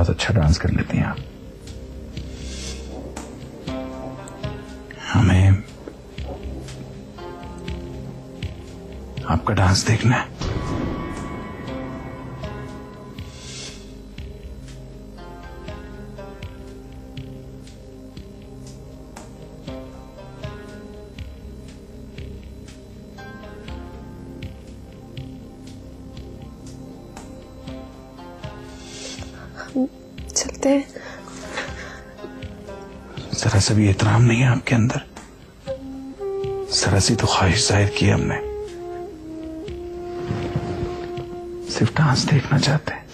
बहुत अच्छा डांस कर लेती हैं आप। हमें आपका डांस देखना है। चलते हैं। जरा सा भी एहतराम नहीं है आपके अंदर। जरा सी तो ख्वाहिश जाहिर की हमने, सिर्फ डांस देखना चाहते हैं।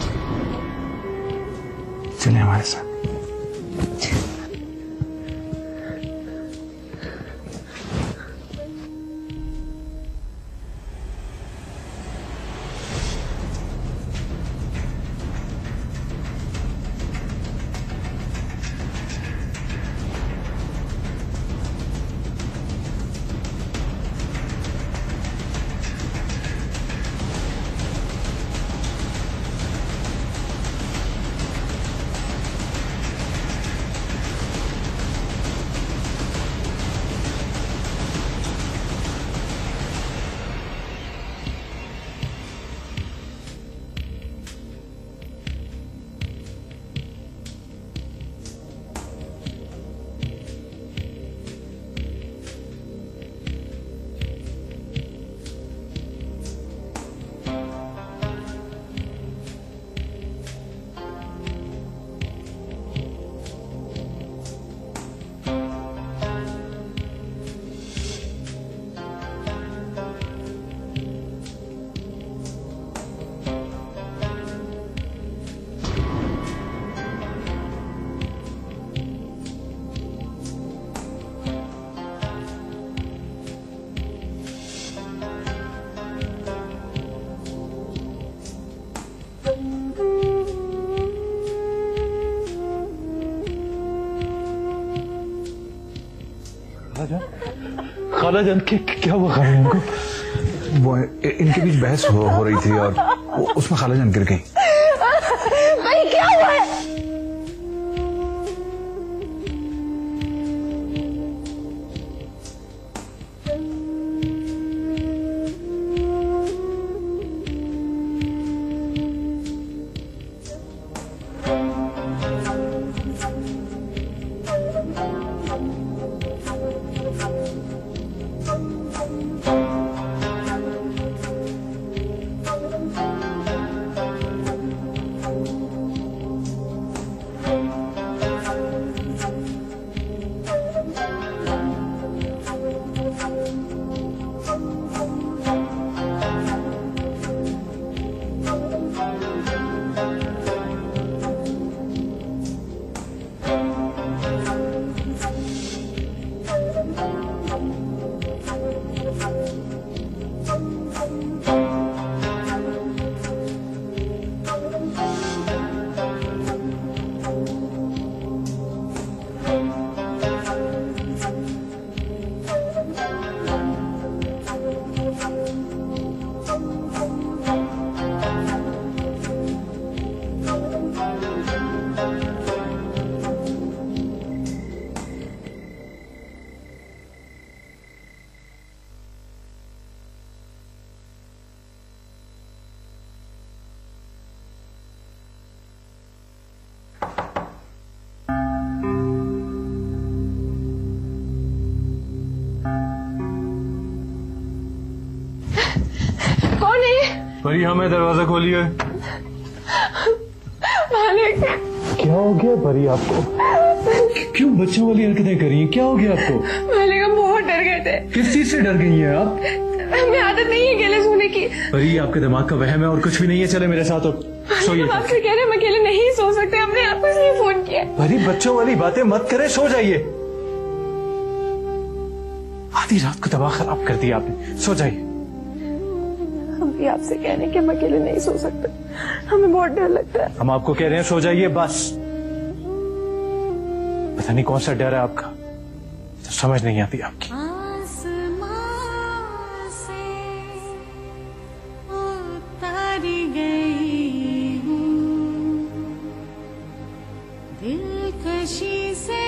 चलिए हमारे साथ। खालाजान क्या हुआ खालाजान को? वो इनके बीच बहस हो रही थी और उसमें खालाजान गिर गई। भाई क्या हुआ है? परी हमें दरवाजा खोलिए। मालिक क्या हो गया परी आपको? क्यों बच्चों वाली हरकतें करी हैं? क्या हो गया आपको? मालिक हम बहुत डर गए थे। किस चीज से डर गई हैं आप? हमें आदत नहीं है अकेले सोने की। परी आपके दिमाग का वहम है और कुछ भी नहीं है। चले मेरे साथ और सोइए। हम आपसे कह रहे हैं हम अकेले नहीं सो सकते। हमने आपको इसलिए फोन किया। परी बच्चों वाली बातें मत करें, सो जाइए। आधी रात को दवा खराब कर दिया आपने, सो जाइए। हम भी आपसे कह रहे हैं कि हम अकेले नहीं सो सकते। हमें बहुत डर लगता है। हम आपको कह रहे हैं सो जाइए बस। पता नहीं कौन सा डर है आपका, तो समझ नहीं आती आपकी। दिलकशी से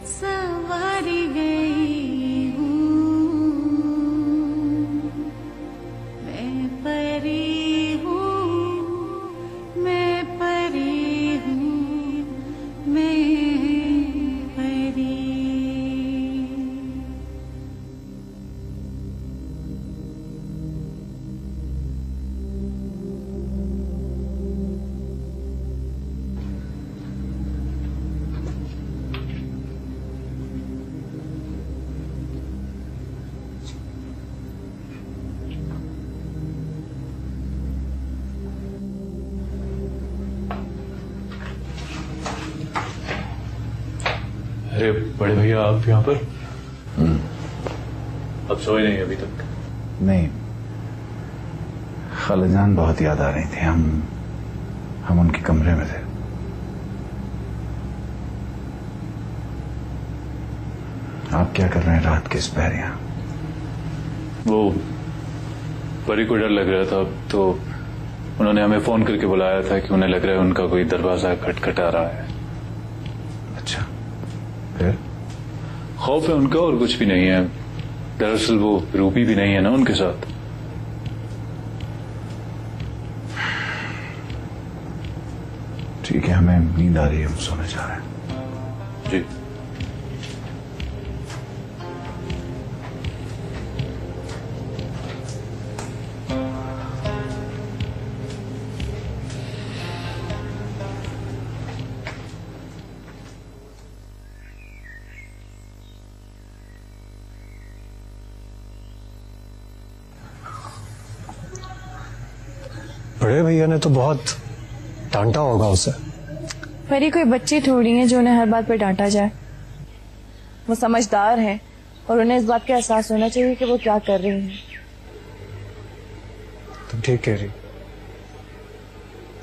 सवारी गई हूँ, मैं परी हूँ, मैं परी हूँ, मैं परी। अरे बड़े भैया, आप यहाँ पर? अब सोए नहीं अभी तक? नहीं, खालाजान बहुत याद आ रही थी। हम उनके कमरे में थे। आप क्या कर रहे हैं रात के इस पहर यहाँ? वो परी को डर लग रहा था तो उन्होंने हमें फोन करके बुलाया था कि उन्हें लग रहा है उनका कोई दरवाजा खटखटा रहा है। अच्छा, फिर? खौफ है उनका और कुछ भी नहीं है। दरअसल वो रूपी भी नहीं है ना उनके साथ। ठीक है, हमें नींद आ रही है, हम सोने जा रहे हैं। जी। बड़े भैया ने तो बहुत डांटा होगा उसे। परी कोई बच्ची थोड़ी है जो उन्हें हर बात पे डांटा जाए। वो समझदार हैं और उन्हें इस बात का एहसास होना चाहिए कि वो क्या कर रही हैं। तुम ठीक कह रही।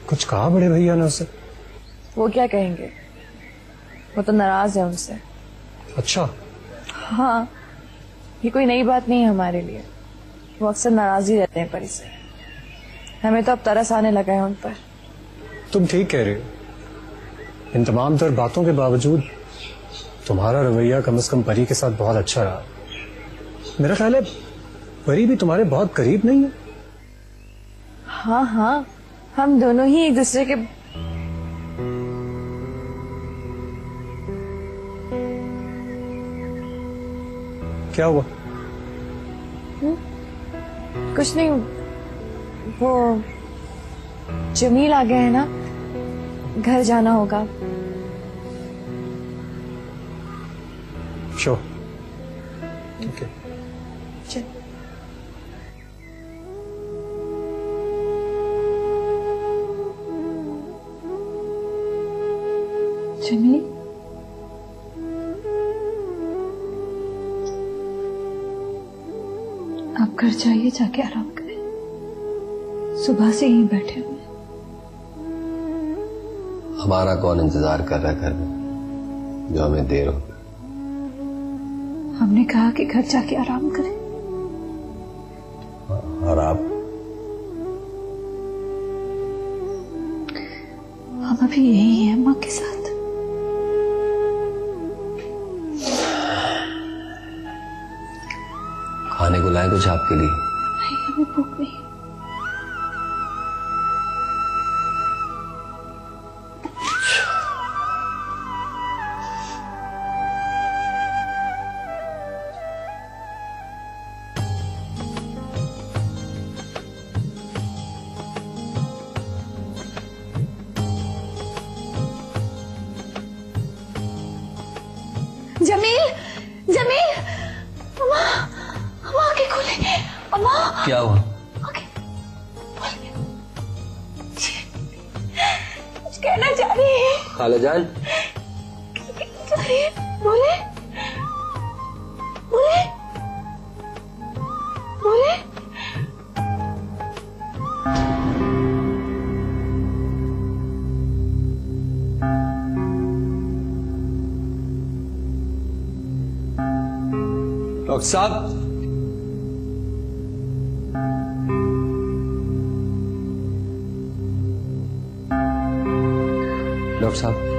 कुछ कहा बड़े भैया ने उसे? वो क्या कहेंगे, वो तो नाराज है उनसे। अच्छा। हाँ, ये कोई नई बात नहीं है हमारे लिए। वो अक्सर नाराज ही रहते हैं परी से। हमें तो अब तरस आने लगा है उन पर। तुम ठीक कह रहे हो। इन तमाम तर बातों के बावजूद तुम्हारा रवैया कम से कम परी के साथ बहुत अच्छा रहा। मेरा ख्याल है परी भी तुम्हारे बहुत करीब नहीं है। हाँ हाँ, हम दोनों ही एक दूसरे के। क्या हुआ? कुछ नहीं, वो जमील आ गए हैं ना, घर जाना होगा। श्योर, ठीक है। चल। जमील, आप घर जाइए, जाके आराम करें। सुबह से यहीं बैठे हुए। हमारा कौन इंतजार कर रहा है घर में जो हमें देर हो? हमने कहा कि घर जाके आराम करें। और आप? हम अभी यही हैं अम्मा के साथ। खाने को लाए कुछ आपके लिए? नहीं, हमें भूख नहीं। जमील, जमील, अम्मा, अम्मा आंखें खोले। अम्मा, क्या हुआ? कुछ कहना चाह रही है। खालाजान, कहना चाह रही है, बोले, बोले, बोले। डॉक्टर साहब, डॉक्टर साहब,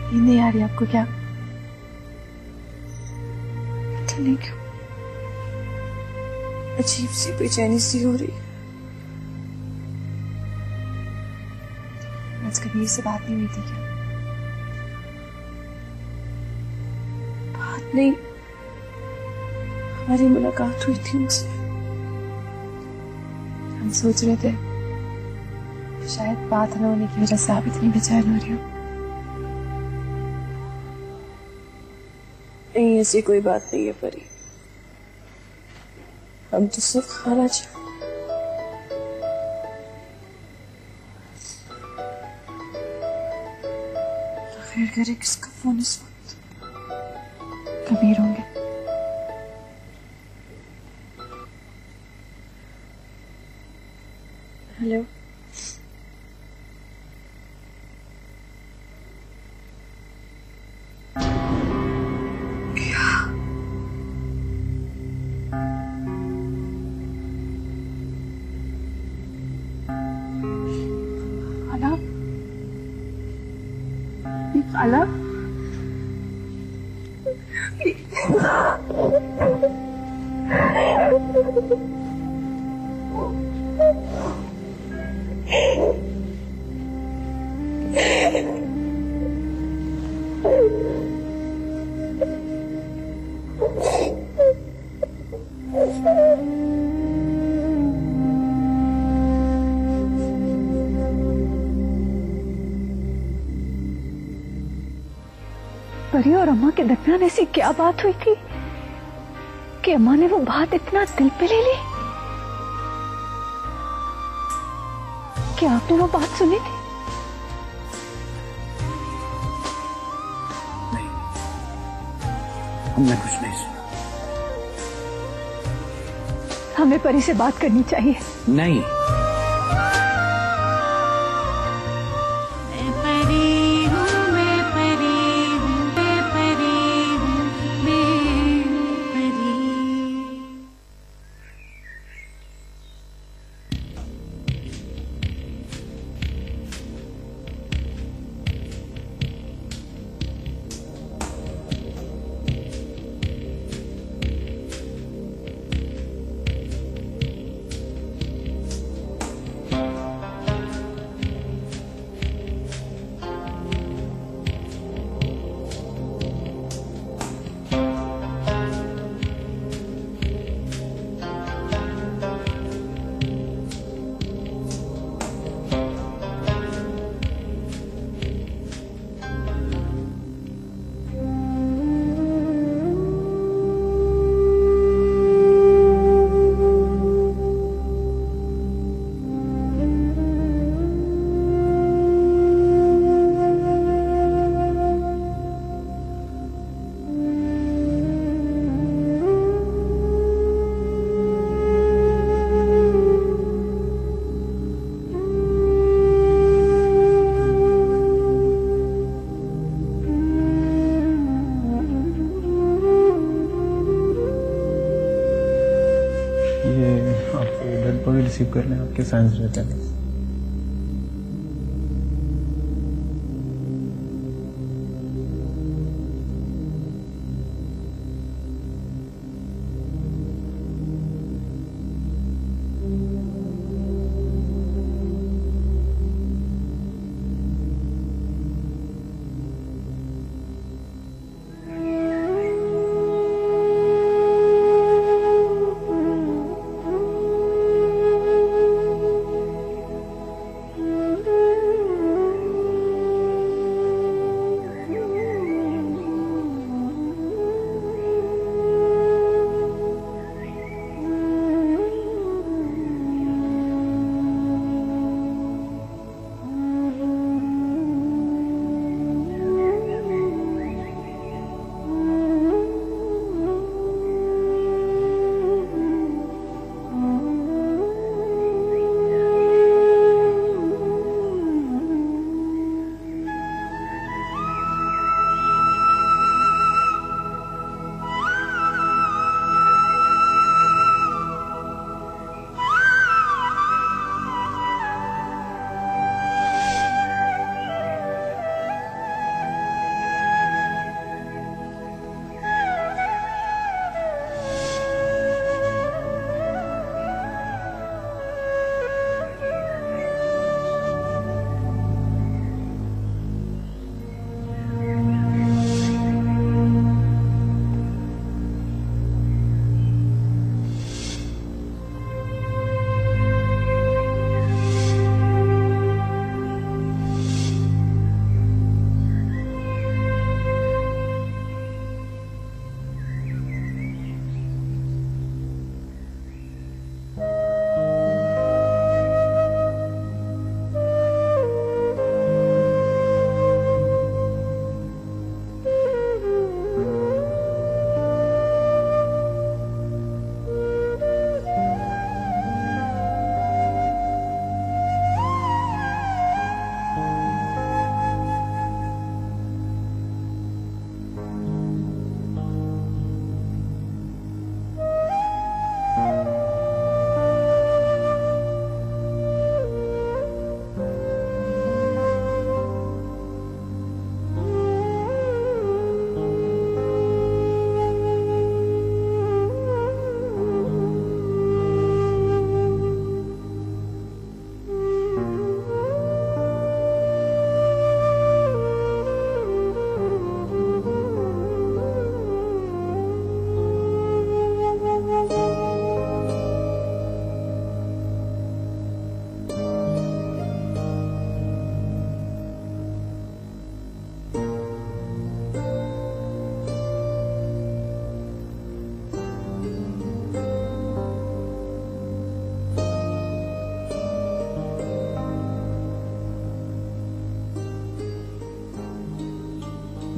नींद नहीं आ रही आपको क्या? पता नहीं क्यों अजीब सी बेचैनी सी हो रही। आज कबीर से बात नहीं हुई थी क्या? बात नहीं, हमारी मुलाकात हुई थी उनसे। हम सोच रहे थे शायद बात न होने की वजह से आप इतनी बेचैन हो रही हो। नहीं, ऐसी कोई बात नहीं है परी। हम तो सिर्फ खाना चाहते। आखिर घरे किसका फोन इस वक्त? कबीर होंगे। हेलो, खाला परी और अम्मा के दरमियान ऐसी क्या बात हुई थी कि अम्मा ने वो बात इतना दिल पे ले ली? क्या आपने वो बात सुनी थी? नहीं, हमने कुछ नहीं सुना। हमें परी से बात करनी चाहिए। नहीं, घर में आपके फैंस रहते हैं।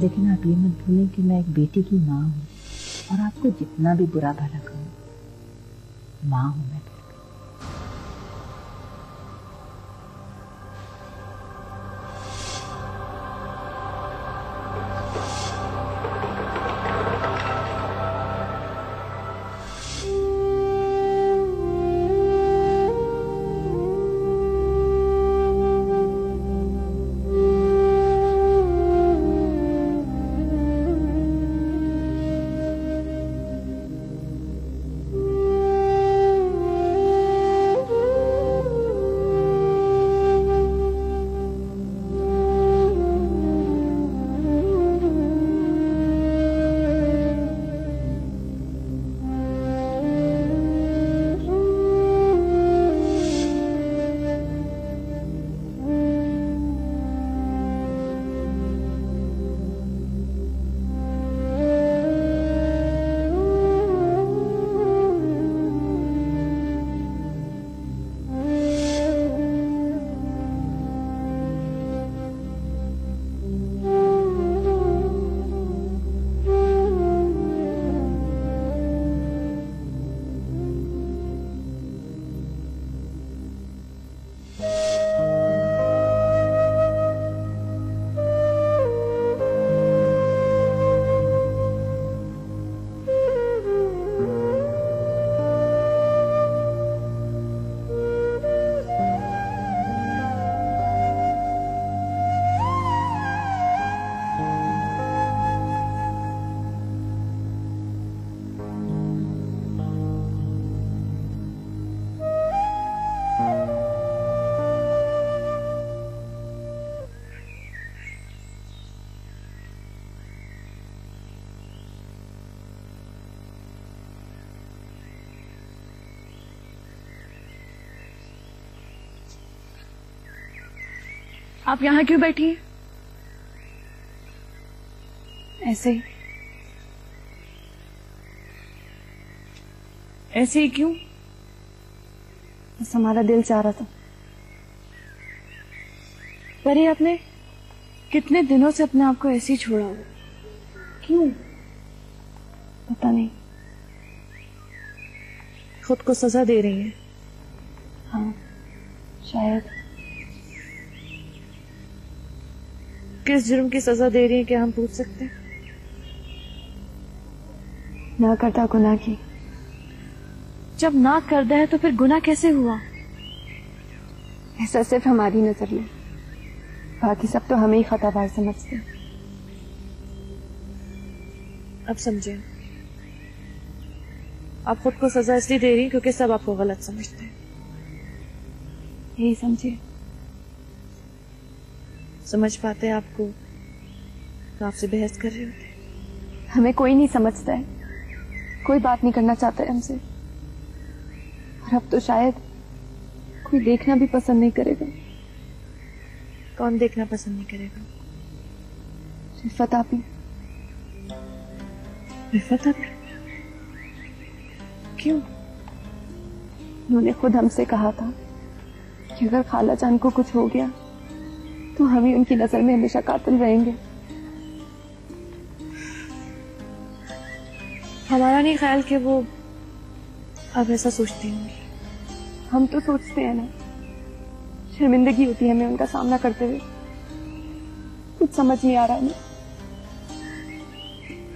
लेकिन आप ये मत भूलें कि मैं एक बेटी की माँ हूँ और आपको जितना भी बुरा भला कहूँ, माँ हूँ मैं। आप यहाँ क्यों बैठी हैं? ऐसे ही क्यों? बस हमारा दिल चाह रहा था। परी, आपने कितने दिनों से अपने आप को ऐसे ही छोड़ा हुआ? क्यों? पता नहीं। खुद को सजा दे रही है? हाँ, शायद। किस जुर्म की सजा दे रही है, क्या हम पूछ सकते हैं? ना करता गुनाह की। जब ना करता है तो फिर गुनाह कैसे हुआ? ऐसा सिर्फ हमारी नजर में, बाकी सब तो हमें ही खतावार समझते हैं। अब समझे, आप खुद को सजा इसलिए दे रही हैं क्योंकि सब आपको गलत समझते हैं। यही समझिए। समझ पाते हैं आपको तो आपसे बहस कर रहे होते। हमें कोई नहीं समझता है, कोई बात नहीं करना चाहता है हमसे, और अब तो शायद कोई देखना भी पसंद नहीं करेगा। कौन देखना पसंद नहीं करेगा? रिफत आप ही। रिफत आप? क्यों? उन्होंने खुद हमसे कहा था कि अगर खाला जान को कुछ हो गया तो हम ही उनकी नजर में हमेशा कातिल रहेंगे। हमारा नहीं ख्याल कि वो अब ऐसा सोचती होंगी। हम तो सोचते हैं ना, शर्मिंदगी होती है हमें उनका सामना करते हुए। कुछ समझ नहीं आ रहा हमें।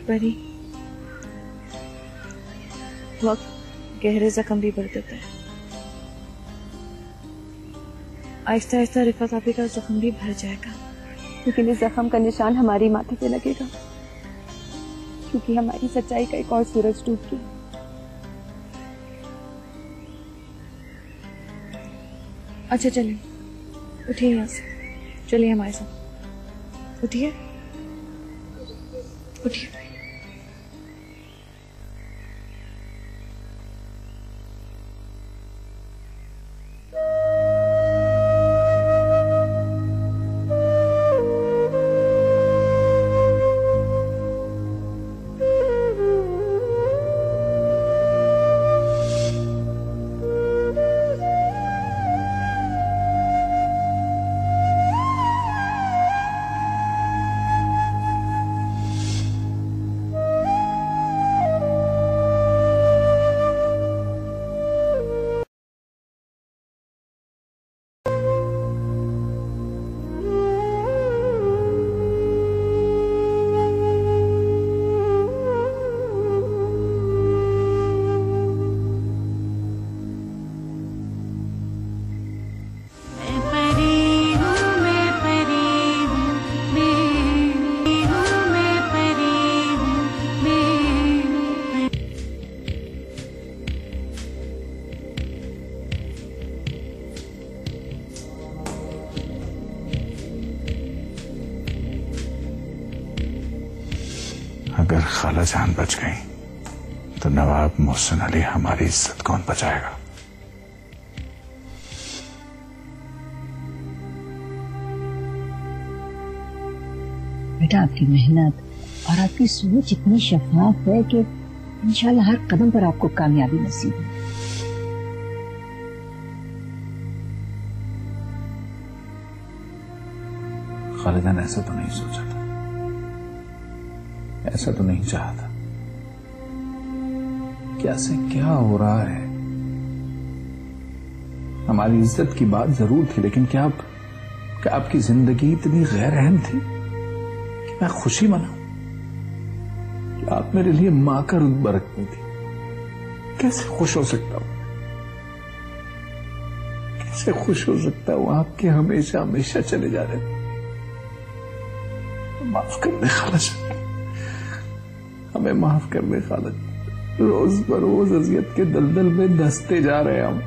परी, वक्त गहरे जख्म भी भर देता है। आहिस्ता आहिस्ता रिफत आपी का जख्म भी भर जाएगा, लेकिन इस जख्म का निशान हमारी माथे पे लगेगा, क्योंकि हमारी सच्चाई का एक और सूरज डूब गया। अच्छा चलिए, उठिए यहाँ से, चलिए हमारे साथ। उठिए, उठिए। अगर खाला जान बच गई तो नवाब मोहसिन अली हमारी इज्जत कौन बचाएगा? बेटा, आपकी मेहनत और आपकी सोच इतनी शफाफ है कि इंशाल्लाह हर कदम पर आपको कामयाबी नसीब है। खालिदा ने ऐसा तो नहीं सोचा था, ऐसा तो नहीं चाहा था। क्या से क्या हो रहा है? हमारी इज्जत की बात जरूर थी, लेकिन क्या आपकी जिंदगी इतनी गैर अहम थी कि मैं खुशी मनाऊं? क्या आप मेरे लिए मां का रुतबा रखती थी? कैसे खुश हो सकता हूं? कैसे खुश हो सकता हूं? आपके हमेशा हमेशा चले जा रहे थे। माफ कर दे खाला, हमें माफ कर दे खाला। रोज बरोज अजियत के दलदल में धंसते जा रहे हैं हम,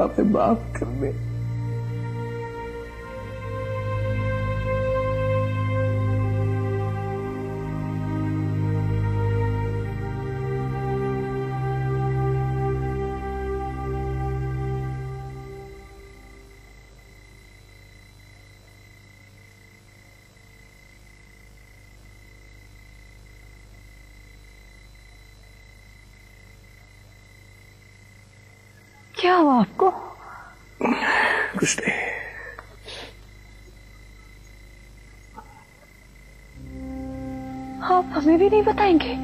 हमें माफ कर दे। क्या हुआ आपको? कुछ नहीं। आप हमें भी नहीं बताएंगे?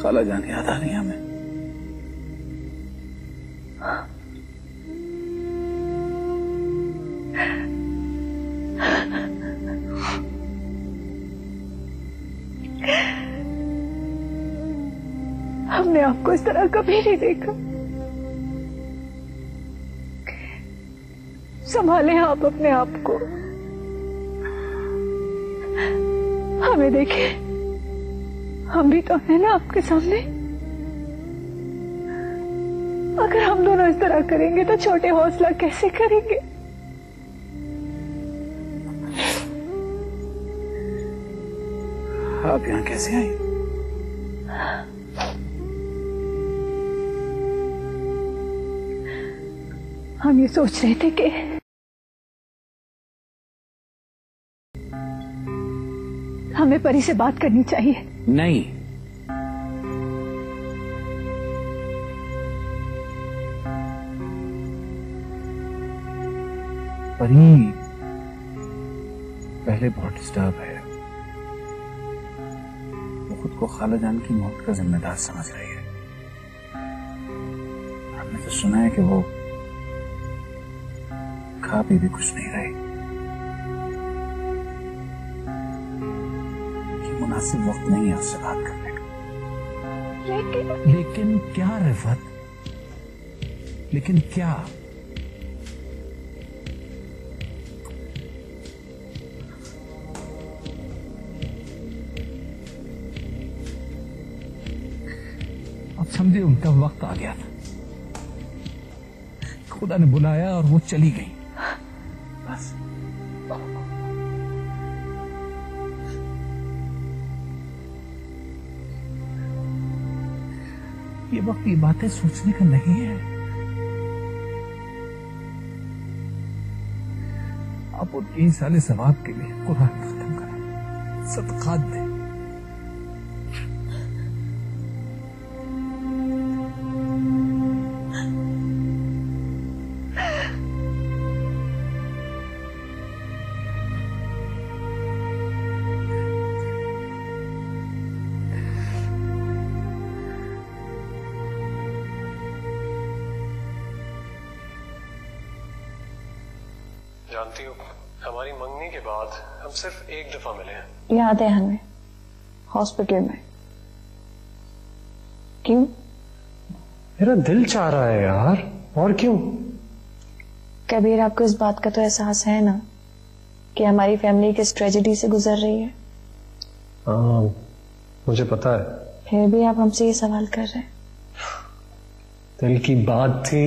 खाला जान याद आ रही है हमें। हमने आपको इस तरह कभी नहीं देखा। संभाले आप अपने आप को, हमें देखे, हम भी तो हैं ना आपके सामने। अगर हम दोनों इस तरह करेंगे तो छोटे हौसला कैसे करेंगे? आप यहाँ कैसे आई? हम ये सोच रहे थे कि हमें परी से बात करनी चाहिए। नहीं, परी पहले बहुत डिस्टर्ब है। वो खुद को खाला जान की मौत का जिम्मेदार समझ रही है। हमने तो सुना है कि वो खा पी भी कुछ नहीं रही। कि मुनासिब वक्त नहीं है उससे बात करने का। लेकिन क्या रिफत? लेकिन क्या? अब समझे उनका वक्त आ गया था। खुदा ने बुलाया और वो चली गई। बस ये वक्त ये बातें सोचने का नहीं है। आप वो 3 साल सवाब के लिए कुरान खत्म करें, सदकात दें। जानती हो, हमारी मंगनी के बाद हम सिर्फ एक दफा मिले हैं। याद है हमें, हॉस्पिटल में। क्यों? मेरा दिल चाह रहा है यार, और क्यों? कबीर, आपको इस बात का तो एहसास है ना कि हमारी फैमिली किस ट्रेजेडी से गुजर रही है? हाँ, मुझे पता है। फिर भी आप हमसे ये सवाल कर रहे हैं। दिल की बात थी,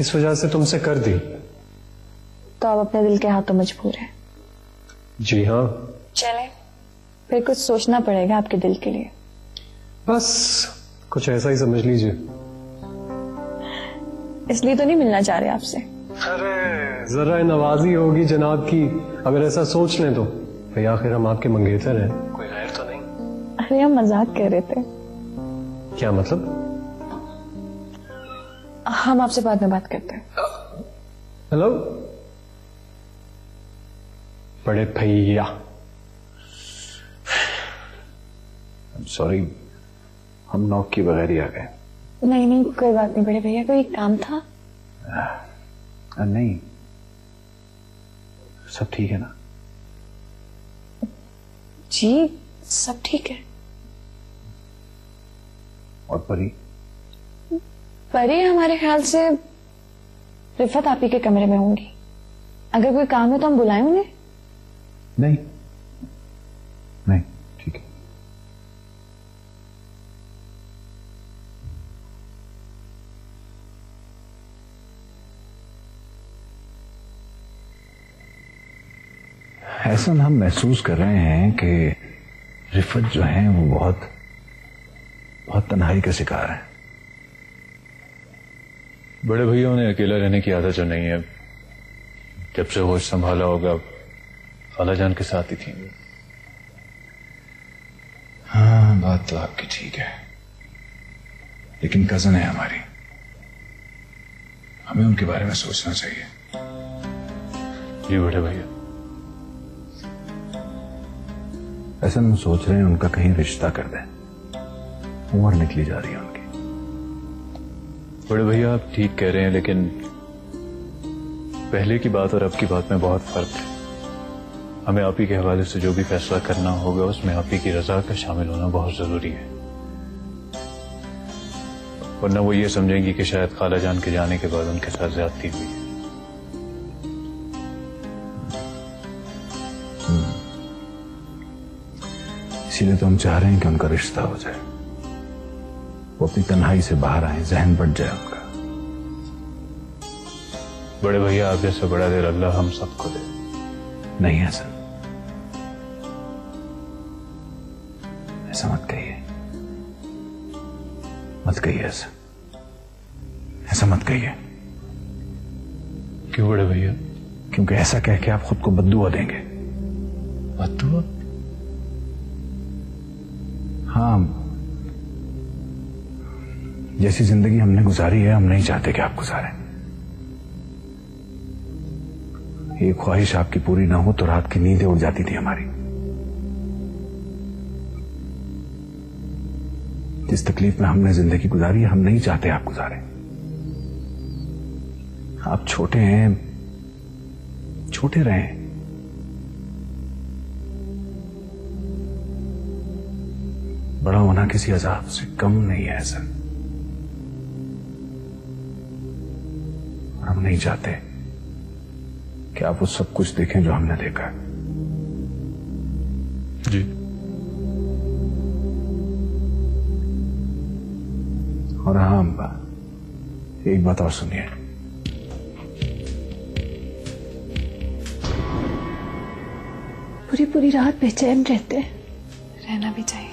इस वजह से तुमसे कर दी। तो आप अपने दिल के हाथों मजबूर हैं। जी हाँ। चलें, फिर कुछ सोचना पड़ेगा आपके दिल के लिए। बस कुछ ऐसा ही समझ लीजिए। इसलिए तो नहीं मिलना चाह रहे आपसे। अरे जरा नवाजी होगी जनाब की, अगर ऐसा सोच लें तो। भाई आखिर हम आपके मंगेतर हैं, कोई गैर तो नहीं। अरे हम मजाक कर रहे थे। क्या मतलब? हम आपसे बाद में बात करते हैं। हेलो बड़े भैया। सॉरी, हम नॉक के बगैर ही आ गए। नहीं नहीं, कोई बात नहीं बड़े भैया, कोई काम था? नहीं, सब ठीक है ना? जी सब ठीक है। और परी? परी हमारे ख्याल से रिफत आप ही के कमरे में होंगी। अगर कोई काम है तो हम बुलाएं उन्हें। नहीं नहीं, ठीक है। ऐसा हम महसूस कर रहे हैं कि रिफत जो है वो बहुत बहुत तन्हाई का शिकार है। बड़े भैया उन्हें अकेला रहने की आदत जो नहीं है। जब से होश संभाला होगा खाला जान के साथ ही थी। हाँ, बात तो आपकी ठीक है, लेकिन कजन है हमारी, हमें उनके बारे में सोचना चाहिए। जी बड़े भैया। ऐसा हम सोच रहे हैं उनका कहीं रिश्ता कर दें, उम्र निकली जा रही है उनकी। बड़े भैया आप ठीक कह रहे हैं, लेकिन पहले की बात और अब की बात में बहुत फर्क है। हमें आप ही के हवाले से जो भी फैसला करना होगा उसमें आप ही की रजा का शामिल होना बहुत जरूरी है, वरना वो ये समझेंगी कि शायद खाला जान के जाने के बाद उनके साथ ज्यादती हुई है। इसीलिए तो हम चाह रहे हैं कि उनका रिश्ता हो जाए, वो अपनी तन्हाई से बाहर आए, जहन बढ़ जाए उनका। बड़े भैया आप जैसे बड़ा दिल अल्लाह हम सबको दे। नहीं हसन, ऐसा मत कहिए, मत कहिए ऐसा, ऐसा मत कहिए। क्यों बड़े भैया? क्योंकि ऐसा कह के आप खुद को बद्दुआ देंगे। बद्दुआ? हाँ, जैसी जिंदगी हमने गुजारी है हम नहीं चाहते कि आप गुजारें। ये ख्वाहिश आपकी पूरी ना हो तो रात की नींदें उड़ जाती थी हमारी। जिस तकलीफ में हमने जिंदगी गुजारी है हम नहीं चाहते आप गुजारें। आप छोटे हैं, छोटे रहें। बड़ा होना किसी अजाब से कम नहीं है ऐसा, और हम नहीं चाहते कि आप वो सब कुछ देखें जो हमने देखा। जी। और हाँ अम्बा, एक बात और सुनिए, पूरी पूरी रात बेचैन रहते हैं। रहना भी चाहिए।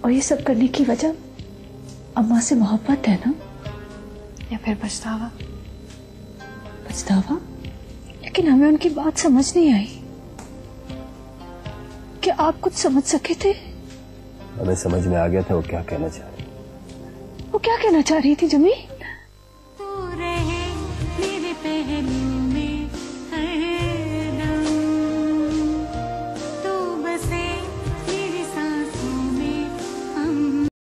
और ये सब करने की वजह अम्मा से मोहब्बत है ना, या फिर पछतावा? पछतावा? लेकिन हमें उनकी बात समझ नहीं आई। क्या आप कुछ समझ सके थे? हमें समझ में आ गया था वो क्या कहना चाह रही। वो क्या कहना चाह रही थी जमी? तू रहे मेरे पहलू